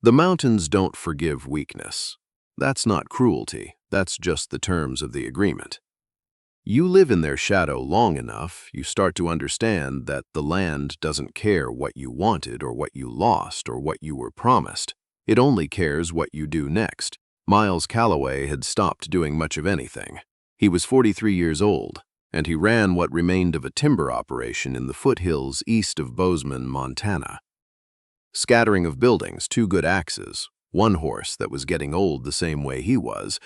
The mountains don't forgive weakness. That's not cruelty, that's just the terms of the agreement. You live in their shadow long enough, you start to understand that the land doesn't care what you wanted or what you lost or what you were promised. It only cares what you do next. Miles Calloway had stopped doing much of anything. He was 43 years old, and he ran what remained of a timber operation in the foothills east of Bozeman, Montana. Scattering of buildings, 2 good axes, 1 horse that was getting old the same way he was,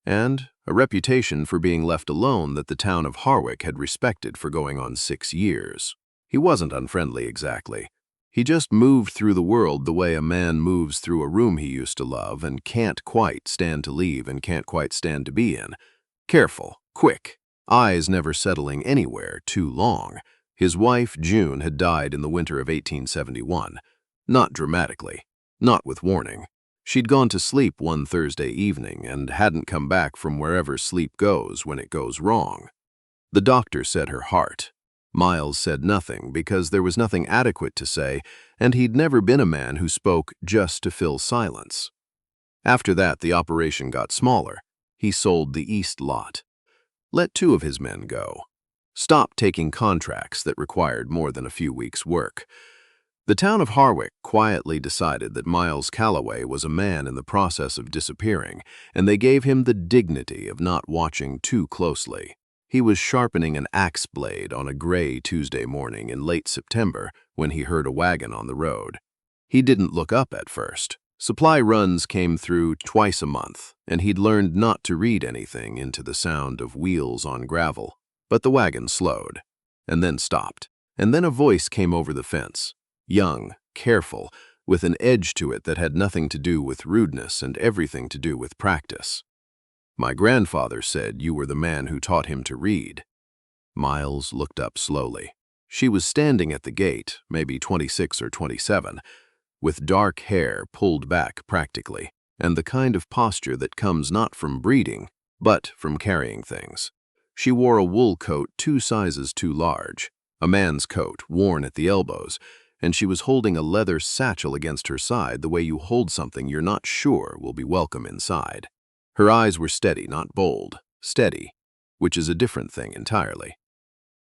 and a reputation for being left alone that the town of Harwick had respected for going on 6 years. He wasn't unfriendly exactly. He just moved through the world the way a man moves through a room he used to love and can't quite stand to leave and can't quite stand to be in. Careful, quick, eyes never settling anywhere too long. His wife, June, had died in the winter of 1871. Not dramatically, not with warning. She'd gone to sleep one Thursday evening and hadn't come back from wherever sleep goes when it goes wrong. The doctor said her heart. Miles said nothing because there was nothing adequate to say, and he'd never been a man who spoke just to fill silence. After that, the operation got smaller. He sold the east lot. Let 2 of his men go. Stopped taking contracts that required more than a few weeks' work. The town of Harwick quietly decided that Miles Calloway was a man in the process of disappearing, and they gave him the dignity of not watching too closely. He was sharpening an axe blade on a gray Tuesday morning in late September when he heard a wagon on the road. He didn't look up at first. Supply runs came through twice a month, and he'd learned not to read anything into the sound of wheels on gravel. But the wagon slowed, and then stopped, and then a voice came over the fence. Young, careful, with an edge to it that had nothing to do with rudeness and everything to do with practice. My grandfather said you were the man who taught him to read. Miles looked up slowly. She was standing at the gate, maybe 26 or 27, with dark hair pulled back practically, and the kind of posture that comes not from breeding, but from carrying things. She wore a wool coat 2 sizes too large, a man's coat worn at the elbows, and she was holding a leather satchel against her side the way you hold something you're not sure will be welcome inside. Her eyes were steady, not bold, steady, which is a different thing entirely.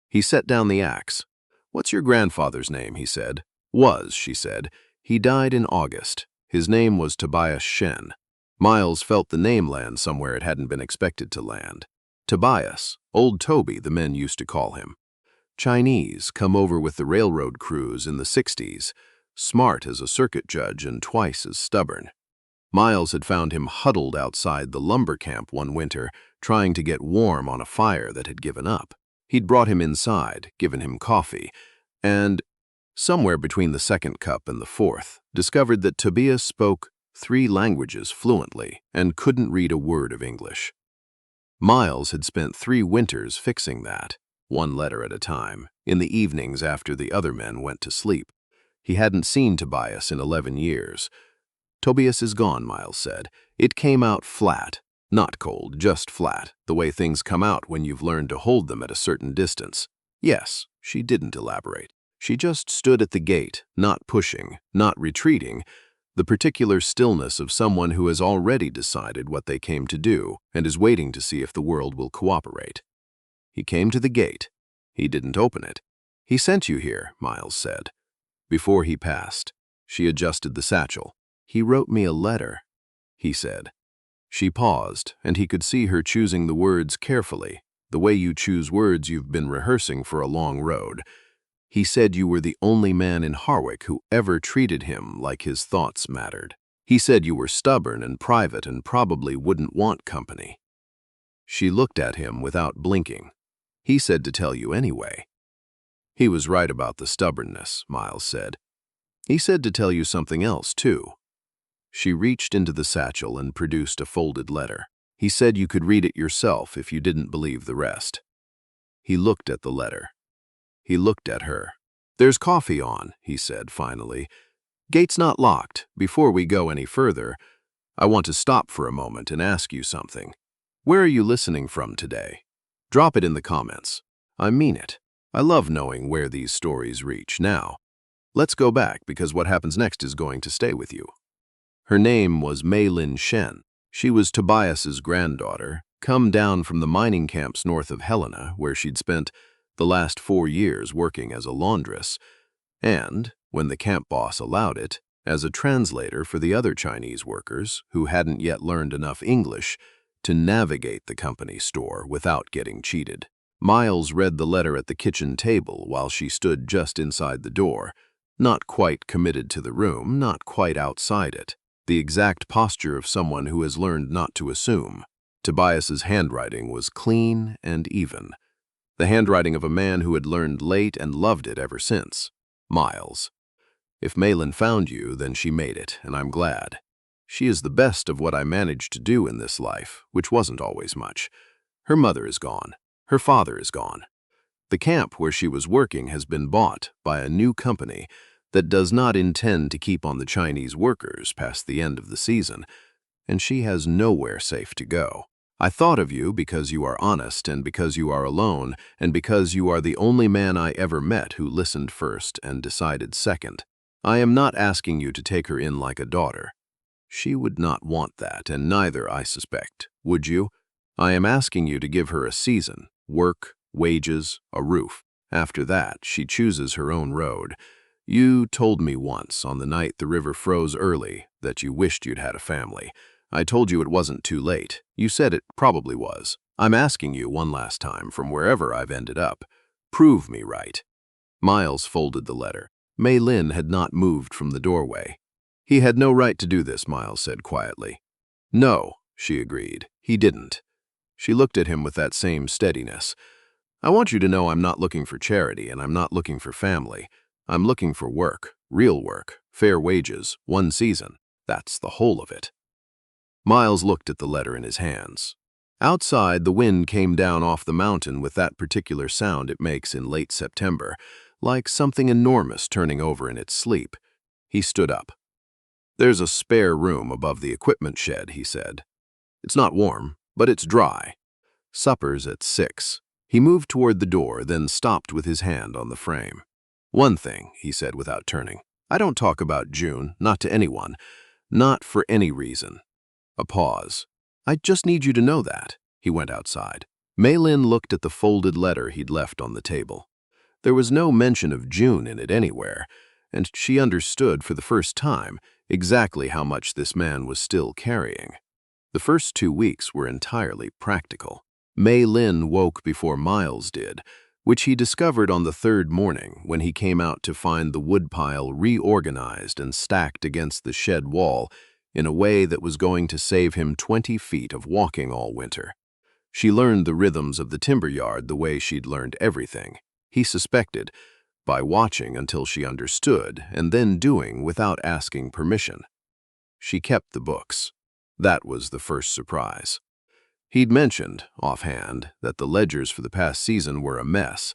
He set down the axe. "What's your grandfather's name?" he said. "Was," she said. "He died in August. His name was Tobias Shen." Miles felt the name land somewhere it hadn't been expected to land. Tobias, Old Toby, the men used to call him. Chinese, come over with the railroad crews in the 60s, smart as a circuit judge and twice as stubborn. Miles had found him huddled outside the lumber camp one winter, trying to get warm on a fire that had given up. He'd brought him inside, given him coffee, and, somewhere between the 2nd cup and the 4th, discovered that Tobias spoke 3 languages fluently and couldn't read a word of English. Miles had spent 3 winters fixing that, 1 letter at a time, in the evenings after the other men went to sleep. He hadn't seen Tobias in 11 years. "Tobias is gone," Miles said. "It came out flat. Not cold, just flat, the way things come out when you've learned to hold them at a certain distance." Yes, she didn't elaborate. She just stood at the gate, not pushing, not retreating, the particular stillness of someone who has already decided what they came to do and is waiting to see if the world will cooperate. He came to the gate. He didn't open it. "He sent you here," Miles said. Before he passed, she adjusted the satchel. "He wrote me a letter," he said. She paused, and he could see her choosing the words carefully, the way you choose words you've been rehearsing for a long road. "He said you were the only man in Harwick who ever treated him like his thoughts mattered. He said you were stubborn and private and probably wouldn't want company." She looked at him without blinking. "He said to tell you anyway." "He was right about the stubbornness," Miles said. "He said to tell you something else, too." She reached into the satchel and produced a folded letter. "He said you could read it yourself if you didn't believe the rest." He looked at the letter. He looked at her. "There's coffee on," he said finally. "Gate's not locked. Before we go any further, I want to stop for a moment and ask you something. Where are you listening from today? Drop it in the comments. I mean it. I love knowing where these stories reach. Now, let's go back because what happens next is going to stay with you." Her name was Mei Lin Shen. She was Tobias's granddaughter, come down from the mining camps north of Helena, where she'd spent the last 4 years working as a laundress, and, when the camp boss allowed it, as a translator for the other Chinese workers who hadn't yet learned enough English to navigate the company store without getting cheated. Miles read the letter at the kitchen table while she stood just inside the door, not quite committed to the room, not quite outside it, the exact posture of someone who has learned not to assume. Tobias's handwriting was clean and even, the handwriting of a man who had learned late and loved it ever since. Miles. If Malin found you, then she made it, and I'm glad. She is the best of what I managed to do in this life, which wasn't always much. Her mother is gone. Her father is gone. The camp where she was working has been bought by a new company that does not intend to keep on the Chinese workers past the end of the season, and she has nowhere safe to go. I thought of you because you are honest and because you are alone and because you are the only man I ever met who listened first and decided second. I am not asking you to take her in like a daughter. She would not want that, and neither, I suspect, would you? I am asking you to give her a season, work, wages, a roof. After that, she chooses her own road. You told me once, on the night the river froze early, that you wished you'd had a family. I told you it wasn't too late. You said it probably was. I'm asking you one last time, from wherever I've ended up, prove me right. Miles folded the letter. Mei Lin had not moved from the doorway. He had no right to do this, Miles said quietly. No, she agreed. He didn't. She looked at him with that same steadiness. I want you to know I'm not looking for charity and I'm not looking for family. I'm looking for work, real work, fair wages, 1 season. That's the whole of it. Miles looked at the letter in his hands. Outside, the wind came down off the mountain with that particular sound it makes in late September, like something enormous turning over in its sleep. He stood up. There's a spare room above the equipment shed, he said. It's not warm, but it's dry. Supper's at 6. He moved toward the door, then stopped with his hand on the frame. One thing, he said without turning. I don't talk about June, not to anyone, not for any reason. A pause. I just need you to know that. He went outside. Mei Lin looked at the folded letter he'd left on the table. There was no mention of June in it anywhere, and she understood for the first time exactly how much this man was still carrying. The first 2 weeks were entirely practical. Mei Lin woke before Miles did, which he discovered on the 3rd morning when he came out to find the woodpile reorganized and stacked against the shed wall in a way that was going to save him 20 feet of walking all winter. She learned the rhythms of the timber yard the way she'd learned everything. He suspected, by watching until she understood and then doing without asking permission. She kept the books. That was the first surprise. He'd mentioned, offhand, that the ledgers for the past season were a mess,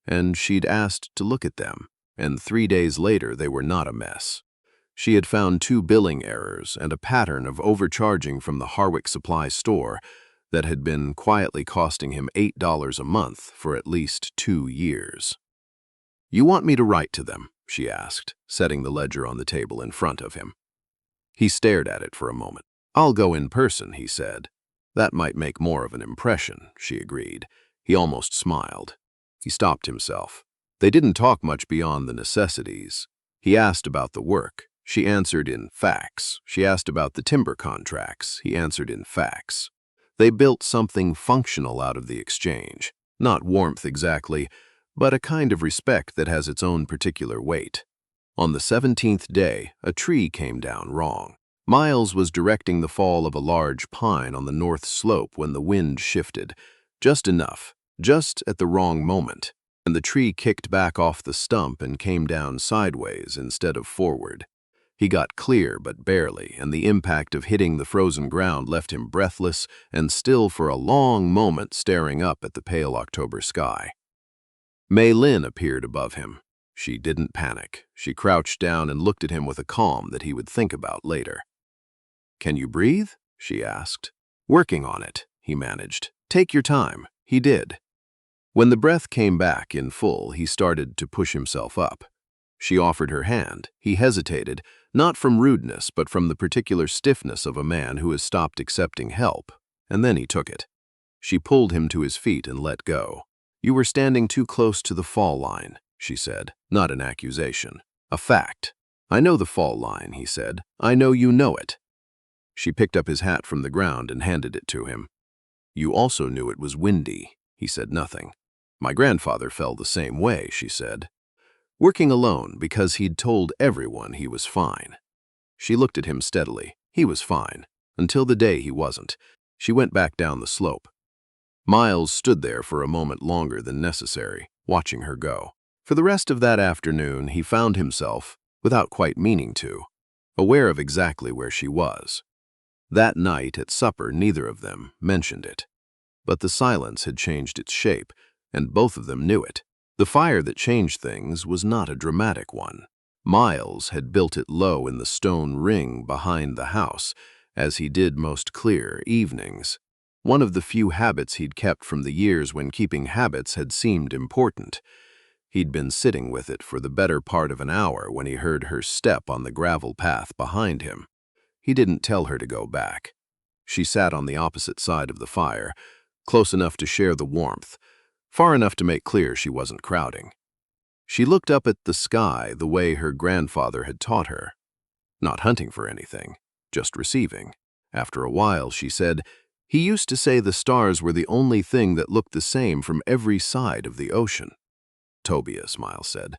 and she'd asked to look at them, and 3 days later they were not a mess. She had found 2 billing errors and a pattern of overcharging from the Harwick Supply store that had been quietly costing him $8 a month for at least 2 years. You want me to write to them? She asked, setting the ledger on the table in front of him. He stared at it for a moment. I'll go in person, he said. That might make more of an impression, she agreed. He almost smiled. He stopped himself. They didn't talk much beyond the necessities. He asked about the work. She answered in facts. She asked about the timber contracts. He answered in facts. They built something functional out of the exchange. Not warmth exactly, but a kind of respect that has its own particular weight. On the 17th day, a tree came down wrong. Miles was directing the fall of a large pine on the north slope when the wind shifted, just enough, just at the wrong moment, and the tree kicked back off the stump and came down sideways instead of forward. He got clear, but barely, and the impact of hitting the frozen ground left him breathless and still for a long moment staring up at the pale October sky. Mei Lin appeared above him. She didn't panic. She crouched down and looked at him with a calm that he would think about later. Can you breathe? She asked. Working on it, he managed. Take your time. He did. When the breath came back in full, he started to push himself up. She offered her hand. He hesitated, Not from rudeness, but from the particular stiffness of a man who has stopped accepting help. And then he took it. She pulled him to his feet and let go. "You were standing too close to the fall line," she said, not an accusation. "A fact." "I know the fall line," he said. "I know you know it." She picked up his hat from the ground and handed it to him. "You also knew it was windy." He said nothing. "My grandfather fell the same way," she said. "Working alone because he'd told everyone he was fine." She looked at him steadily. He was fine. Until the day he wasn't. She went back down the slope. Miles stood there for a moment longer than necessary, watching her go. For the rest of that afternoon, he found himself, without quite meaning to, aware of exactly where she was. That night at supper, neither of them mentioned it. But the silence had changed its shape, and both of them knew it. The fire that changed things was not a dramatic one. Miles had built it low in the stone ring behind the house, as he did most clear evenings. One of the few habits he'd kept from the years when keeping habits had seemed important. He'd been sitting with it for the better part of an hour when he heard her step on the gravel path behind him. He didn't tell her to go back. She sat on the opposite side of the fire, close enough to share the warmth, far enough to make clear she wasn't crowding. She looked up at the sky the way her grandfather had taught her. Not hunting for anything, just receiving. After a while, she said, "He used to say the stars were the only thing that looked the same from every side of the ocean." "Tobias," Miles said.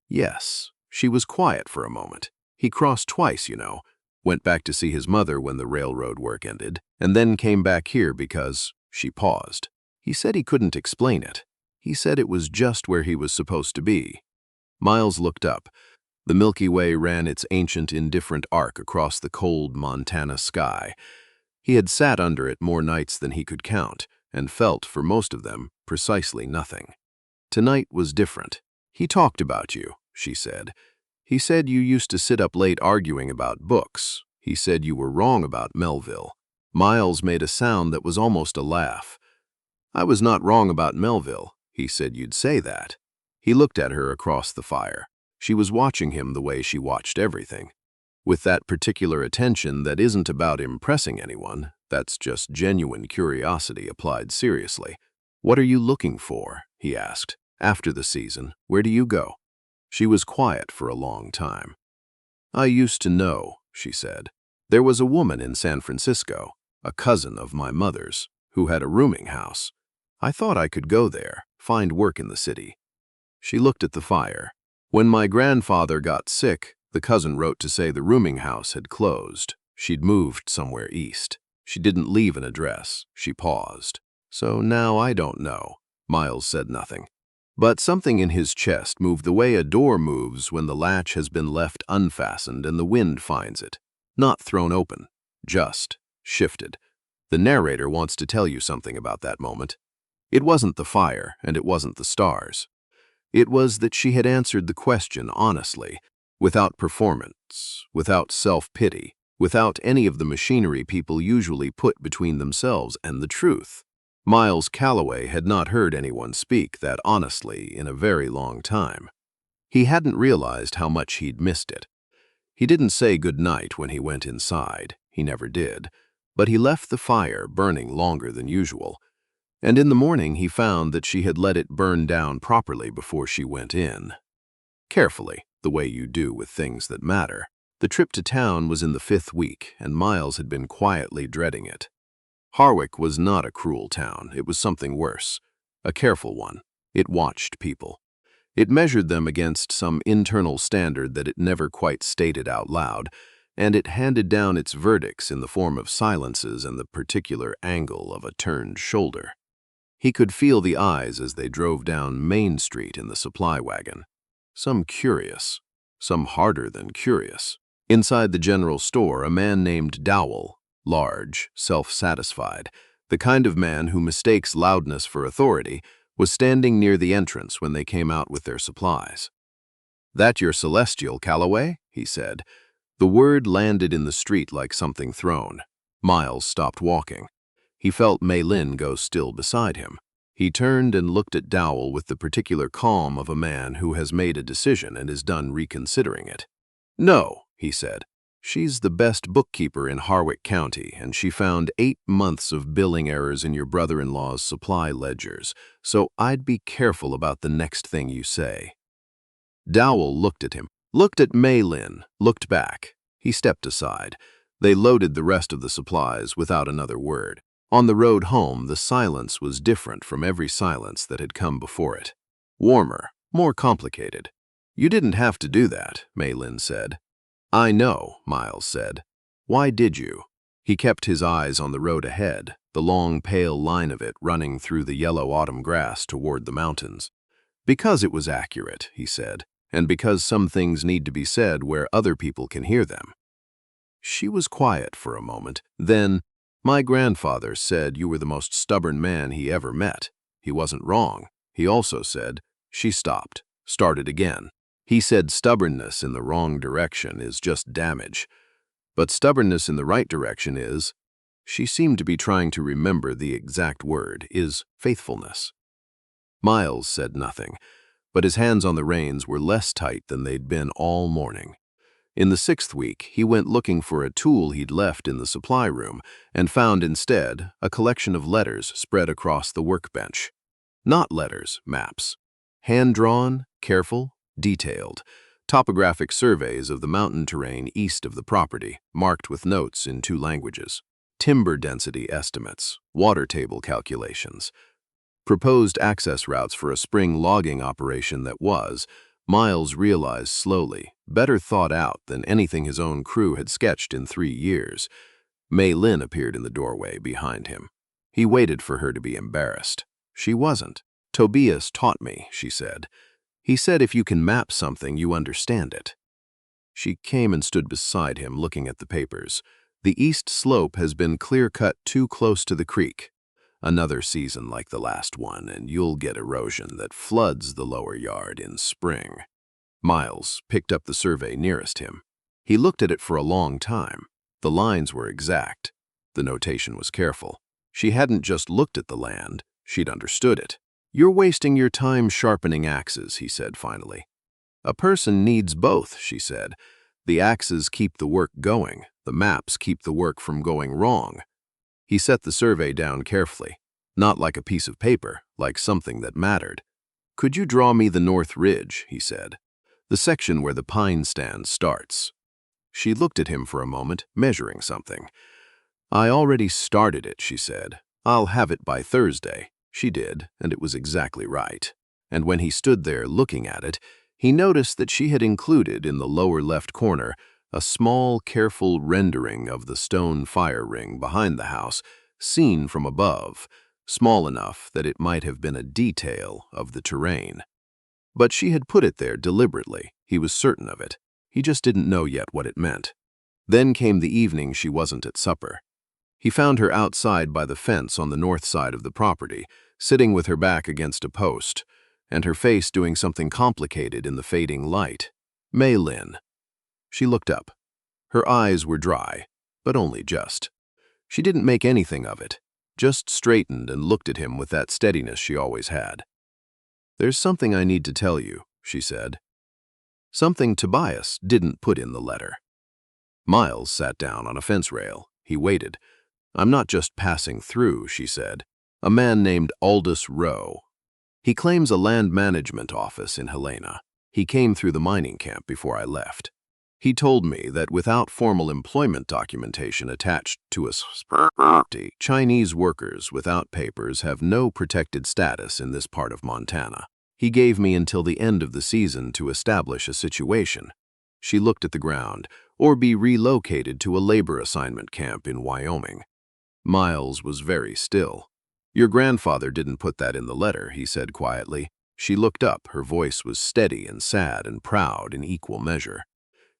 "Yes." She was quiet for a moment. "He crossed twice, you know. Went back to see his mother when the railroad work ended, and then came back here because—" She paused. "He said he couldn't explain it. He said it was just where he was supposed to be." Miles looked up. The Milky Way ran its ancient, indifferent arc across the cold Montana sky. He had sat under it more nights than he could count, and felt, for most of them, precisely nothing. Tonight was different. "He talked about you," she said. "He said you used to sit up late arguing about books. He said you were wrong about Melville." Miles made a sound that was almost a laugh. "I was not wrong about Melville. He said you'd say that." He looked at her across the fire. She was watching him the way she watched everything. With that particular attention that isn't about impressing anyone, that's just genuine curiosity applied seriously. "What are you looking for?" he asked. "After the season, where do you go?" She was quiet for a long time. "I used to know," she said. "There was a woman in San Francisco, a cousin of my mother's, who had a rooming house. I thought I could go there, find work in the city." She looked at the fire. "When my grandfather got sick, the cousin wrote to say the rooming house had closed. She'd moved somewhere east. She didn't leave an address." She paused. "So now I don't know." Miles said nothing. But something in his chest moved the way a door moves when the latch has been left unfastened and the wind finds it. Not thrown open, just shifted. The narrator wants to tell you something about that moment. It wasn't the fire, and it wasn't the stars. It was that she had answered the question honestly, without performance, without self-pity, without any of the machinery people usually put between themselves and the truth. Miles Calloway had not heard anyone speak that honestly in a very long time. He hadn't realized how much he'd missed it. He didn't say good night when he went inside. He never did. But he left the fire burning longer than usual. And in the morning he found that she had let it burn down properly before she went in. Carefully, the way you do with things that matter. The trip to town was in the 5th week, and Miles had been quietly dreading it. Harwick was not a cruel town. It was something worse. A careful one. It watched people. It measured them against some internal standard that it never quite stated out loud, and it handed down its verdicts in the form of silences and the particular angle of a turned shoulder. He could feel the eyes as they drove down Main Street in the supply wagon. Some curious, some harder than curious. Inside the general store, a man named Dowell, large, self-satisfied, the kind of man who mistakes loudness for authority, was standing near the entrance when they came out with their supplies. "That your celestial, Calloway?" he said. The word landed in the street like something thrown. Miles stopped walking. He felt Mei Lin go still beside him. He turned and looked at Dowell with the particular calm of a man who has made a decision and is done reconsidering it. "No," he said. "She's the best bookkeeper in Harwick County, and she found 8 months of billing errors in your brother-in-law's supply ledgers, so I'd be careful about the next thing you say." Dowell looked at him, looked at Mei Lin, looked back. He stepped aside. They loaded the rest of the supplies without another word. On the road home, the silence was different from every silence that had come before it. Warmer, more complicated. "You didn't have to do that," Mei Lin said. "I know," Miles said. "Why did you?" He kept his eyes on the road ahead, the long, pale line of it running through the yellow autumn grass toward the mountains. "Because it was accurate," he said, "and because some things need to be said where other people can hear them." She was quiet for a moment. Then, "My grandfather said you were the most stubborn man he ever met. He wasn't wrong. He also said—" She stopped, started again. "He said stubbornness in the wrong direction is just damage. But stubbornness in the right direction is—" She seemed to be trying to remember the exact word, "is faithfulness." Miles said nothing, but his hands on the reins were less tight than they'd been all morning. In the 6th week, he went looking for a tool he'd left in the supply room and found instead a collection of letters spread across the workbench. Not letters, maps. Hand-drawn, careful, detailed. Topographic surveys of the mountain terrain east of the property, marked with notes in 2 languages. Timber density estimates, water table calculations. Proposed access routes for a spring logging operation that was, Miles realized slowly, better thought out than anything his own crew had sketched in 3 years. Mei Lin appeared in the doorway behind him. He waited for her to be embarrassed. She wasn't. "Tobias taught me," she said. "He said if you can map something, you understand it." She came and stood beside him, looking at the papers. "The east slope has been clear-cut too close to the creek. Another season like the last one, and you'll get erosion that floods the lower yard in spring." Miles picked up the survey nearest him. He looked at it for a long time. The lines were exact. The notation was careful. She hadn't just looked at the land, she'd understood it. "You're wasting your time sharpening axes," he said finally. "A person needs both," she said. "The axes keep the work going. The maps keep the work from going wrong." He set the survey down carefully, not like a piece of paper, like something that mattered. "Could you draw me the North Ridge?" he said. "The section where the pine stand starts." She looked at him for a moment, measuring something. "I already started it," she said. "I'll have it by Thursday." She did, and it was exactly right. And when he stood there looking at it, he noticed that she had included in the lower left corner a small, careful rendering of the stone fire ring behind the house, seen from above, small enough that it might have been a detail of the terrain. But she had put it there deliberately, he was certain of it. He just didn't know yet what it meant. Then came the evening she wasn't at supper. He found her outside by the fence on the north side of the property, sitting with her back against a post, and her face doing something complicated in the fading light. "Mei Lin." She looked up. Her eyes were dry, but only just. She didn't make anything of it, just straightened and looked at him with that steadiness she always had. "There's something I need to tell you," she said. "Something Tobias didn't put in the letter." Miles sat down on a fence rail. He waited. "I'm not just passing through," she said. "A man named Aldous Rowe. He claims a land management office in Helena. He came through the mining camp before I left. He told me that without formal employment documentation attached to a property, Chinese workers without papers have no protected status in this part of Montana. He gave me until the end of the season to establish a situation." She looked at the ground, "or be relocated to a labor assignment camp in Wyoming." Miles was very still. "Your grandfather didn't put that in the letter," he said quietly. She looked up. Her voice was steady and sad and proud in equal measure.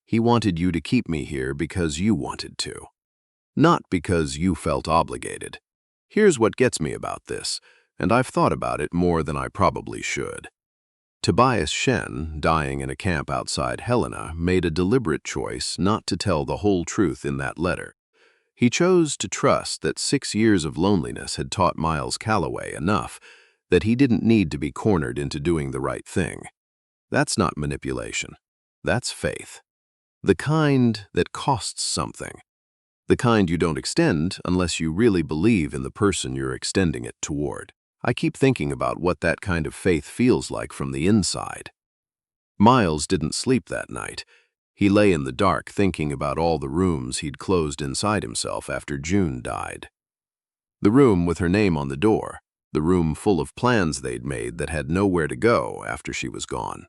"He wanted you to keep me here because you wanted to. Not because you felt obligated. Here's what gets me about this, and I've thought about it more than I probably should. Tobias Shen, dying in a camp outside Helena, made a deliberate choice not to tell the whole truth in that letter. He chose to trust that 6 years of loneliness had taught Miles Calloway enough that he didn't need to be cornered into doing the right thing. That's not manipulation. That's faith. The kind that costs something. The kind you don't extend unless you really believe in the person you're extending it toward. I keep thinking about what that kind of faith feels like from the inside. Miles didn't sleep that night. He lay in the dark thinking about all the rooms he'd closed inside himself after June died. The room with her name on the door, the room full of plans they'd made that had nowhere to go after she was gone.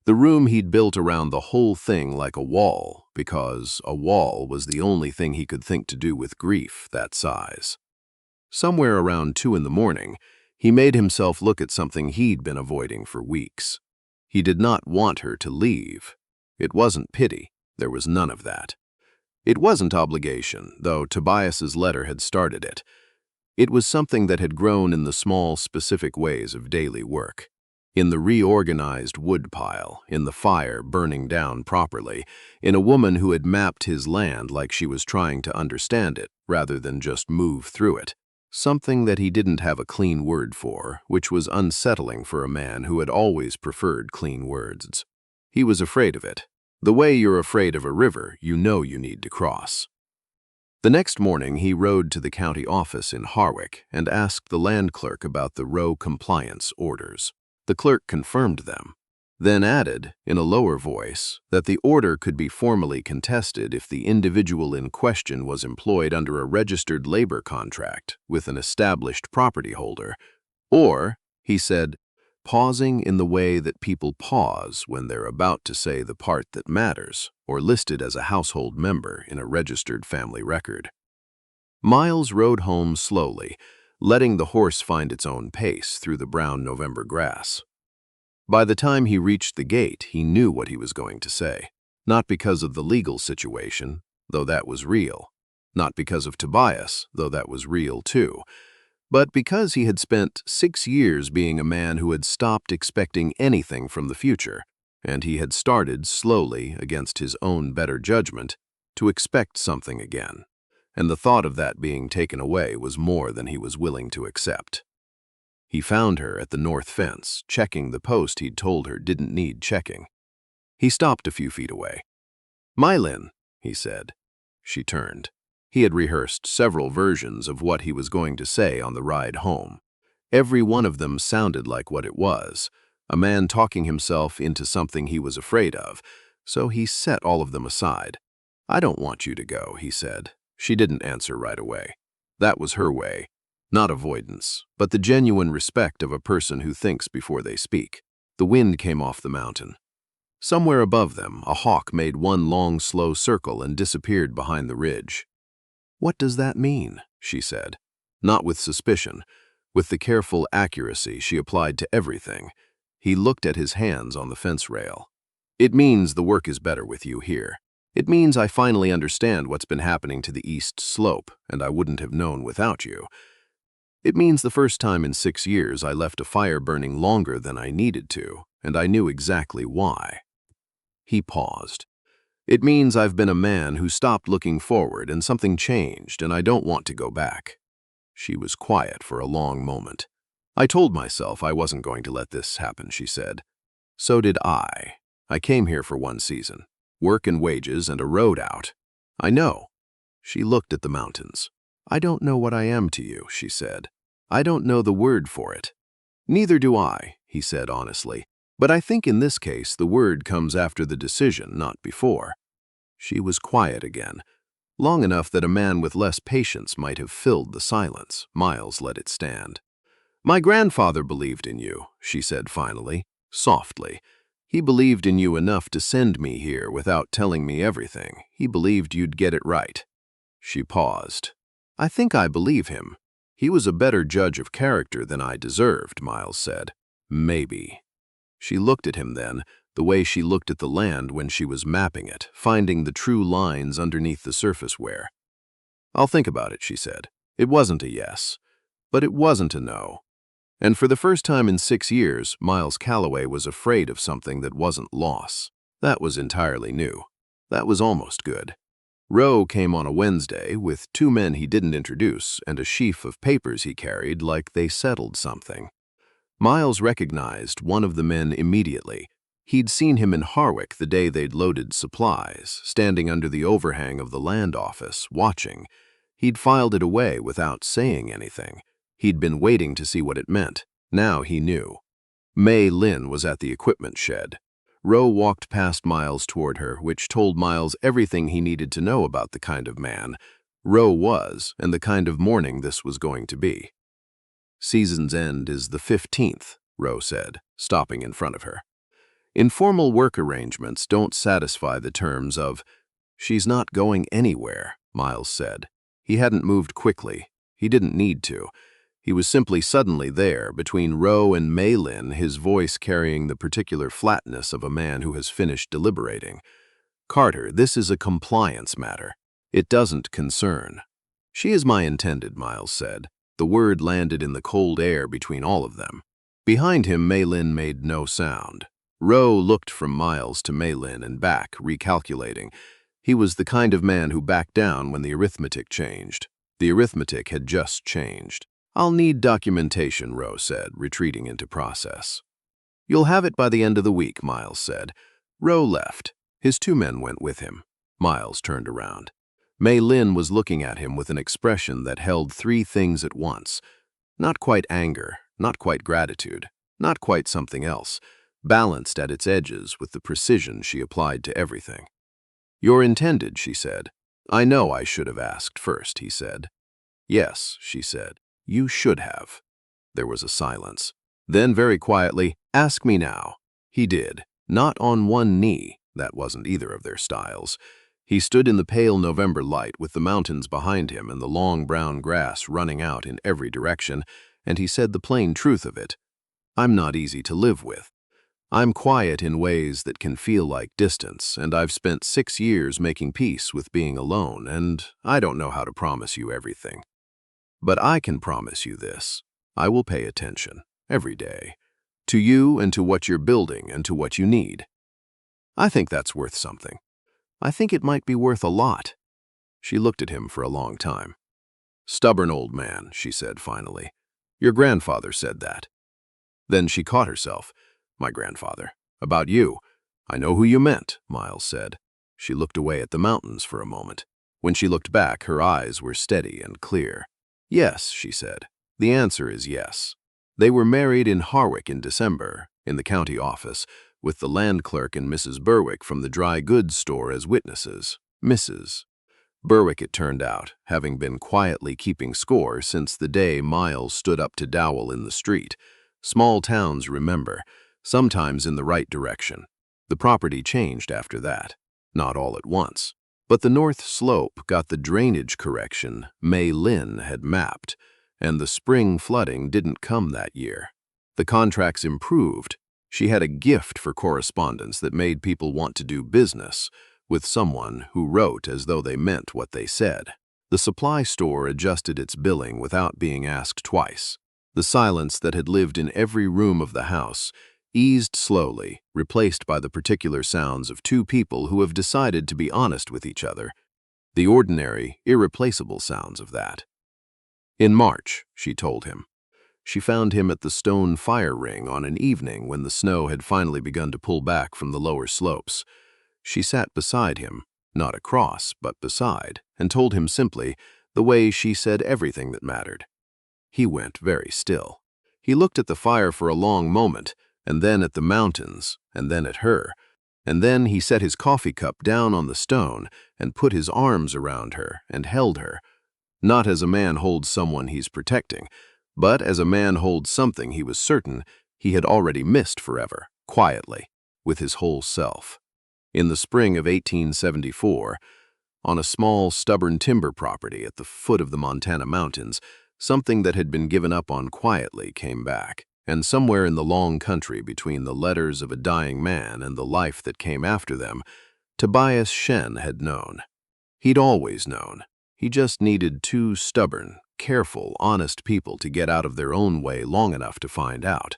The room he'd built around the whole thing like a wall, because a wall was the only thing he could think to do with grief that size. Somewhere around 2 in the morning, he made himself look at something he'd been avoiding for weeks. He did not want her to leave. It wasn't pity. There was none of that. It wasn't obligation, though Tobias's letter had started it. It was something that had grown in the small, specific ways of daily work. In the reorganized woodpile, in the fire burning down properly, in a woman who had mapped his land like she was trying to understand it rather than just move through it. Something that he didn't have a clean word for, which was unsettling for a man who had always preferred clean words. He was afraid of it. The way you're afraid of a river you know you need to cross. The next morning he rode to the county office in Harwick and asked the land clerk about the row compliance orders. The clerk confirmed them, then added, in a lower voice, that the order could be formally contested if the individual in question was employed under a registered labor contract with an established property holder, or, he said, pausing in the way that people pause when they're about to say the part that matters, or listed as a household member in a registered family record. Miles rode home slowly, letting the horse find its own pace through the brown November grass. By the time he reached the gate, he knew what he was going to say. Not because of the legal situation, though that was real. Not because of Tobias, though that was real too. But because he had spent 6 years being a man who had stopped expecting anything from the future, and he had started slowly, against his own better judgment, to expect something again. And the thought of that being taken away was more than he was willing to accept. He found her at the north fence, checking the post he'd told her didn't need checking. He stopped a few feet away. "Mylin," he said. She turned. He had rehearsed several versions of what he was going to say on the ride home. Every one of them sounded like what it was, a man talking himself into something he was afraid of, so he set all of them aside. "I don't want you to go," he said. She didn't answer right away. That was her way. Not avoidance, but the genuine respect of a person who thinks before they speak. The wind came off the mountain. Somewhere above them, a hawk made one long, slow circle and disappeared behind the ridge. "What does that mean?" she said. Not with suspicion, with the careful accuracy she applied to everything. He looked at his hands on the fence rail. "It means the work is better with you here. It means I finally understand what's been happening to the east slope, and I wouldn't have known without you. It means the first time in 6 years I left a fire burning longer than I needed to, and I knew exactly why." He paused. "It means I've been a man who stopped looking forward and something changed and I don't want to go back." She was quiet for a long moment. "I told myself I wasn't going to let this happen," she said. "So did I. I came here for 1 season. Work and wages and a road out. I know." She looked at the mountains. "I don't know what I am to you," she said. "I don't know the word for it." "Neither do I," he said honestly. "But I think in this case the word comes after the decision, not before." She was quiet again, long enough that a man with less patience might have filled the silence. Miles let it stand. "My grandfather believed in you," she said finally, softly. "He believed in you enough to send me here without telling me everything. He believed you'd get it right." She paused. "I think I believe him. He was a better judge of character than I deserved," Miles said. "Maybe." She looked at him then, the way she looked at the land when she was mapping it, finding the true lines underneath the surface wear. "I'll think about it," she said. It wasn't a yes, but it wasn't a no. And for the first time in 6 years, Miles Calloway was afraid of something that wasn't loss. That was entirely new. That was almost good. Roe came on a Wednesday with 2 men he didn't introduce and a sheaf of papers he carried like they settled something. Miles recognized one of the men immediately. He'd seen him in Harwick the day they'd loaded supplies, standing under the overhang of the land office, watching. He'd filed it away without saying anything. He'd been waiting to see what it meant. Now he knew. Mei Lin was at the equipment shed. Roe walked past Miles toward her, which told Miles everything he needed to know about the kind of man Roe was and the kind of morning this was going to be. "Season's end is the 15th, Roe said, stopping in front of her. "Informal work arrangements don't satisfy the terms of—" "She's not going anywhere," Miles said. He hadn't moved quickly. He didn't need to. He was simply suddenly there, between Roe and Mei Lin, his voice carrying the particular flatness of a man who has finished deliberating. "Carter, this is a compliance matter. It doesn't concern." "She is my intended," Miles said. The word landed in the cold air between all of them. Behind him, Mei Lin made no sound. Roe looked from Miles to Mei Lin and back, recalculating. He was the kind of man who backed down when the arithmetic changed. The arithmetic had just changed. "I'll need documentation," Roe said, retreating into process. "You'll have it by the end of the week," Miles said. Roe left. His 2 men went with him. Miles turned around. Mei Lin was looking at him with an expression that held 3 things at once. Not quite anger, not quite gratitude, not quite something else, balanced at its edges with the precision she applied to everything. "You're intended," she said. "I know I should have asked first," he said. "Yes," she said. "You should have." There was a silence. Then, very quietly, "Ask me now." He did. Not on one knee. That wasn't either of their styles. He stood in the pale November light with the mountains behind him and the long brown grass running out in every direction, and he said the plain truth of it. "I'm not easy to live with. I'm quiet in ways that can feel like distance, and I've spent 6 years making peace with being alone, and I don't know how to promise you everything. But I can promise you this. I will pay attention, every day, to you and to what you're building and to what you need. I think that's worth something. I think it might be worth a lot." She looked at him for a long time. "Stubborn old man," she said finally. "Your grandfather said that." Then she caught herself. "My grandfather. About you. I know who you meant," Miles said. She looked away at the mountains for a moment. When she looked back, her eyes were steady and clear. "Yes," she said. "The answer is yes." They were married in Harwick in December, in the county office, with the land clerk and Mrs. Berwick from the dry goods store as witnesses. Mrs. Berwick, it turned out, having been quietly keeping score since the day Miles stood up to Dowell in the street. Small towns remember, sometimes in the right direction. The property changed after that. Not all at once. But the north slope got the drainage correction Mei Lin had mapped, and the spring flooding didn't come that year. The contracts improved. She had a gift for correspondence that made people want to do business with someone who wrote as though they meant what they said. The supply store adjusted its billing without being asked twice. The silence that had lived in every room of the house eased slowly, replaced by the particular sounds of 2 people who have decided to be honest with each other, the ordinary, irreplaceable sounds of that. "In March," she told him. She found him at the stone fire ring on an evening when the snow had finally begun to pull back from the lower slopes. She sat beside him, not across, but beside, and told him simply, the way she said everything that mattered. He went very still. He looked at the fire for a long moment, and then at the mountains, and then at her, and then he set his coffee cup down on the stone and put his arms around her and held her, not as a man holds someone he's protecting, but as a man holds something he was certain he had already missed forever, quietly, with his whole self. In the spring of 1874, on a small, stubborn timber property at the foot of the Montana mountains, something that had been given up on quietly came back, and somewhere in the long country between the letters of a dying man and the life that came after them, Tobias Shen had known. He'd always known. He just needed 2 stubborn, careful, honest people to get out of their own way long enough to find out.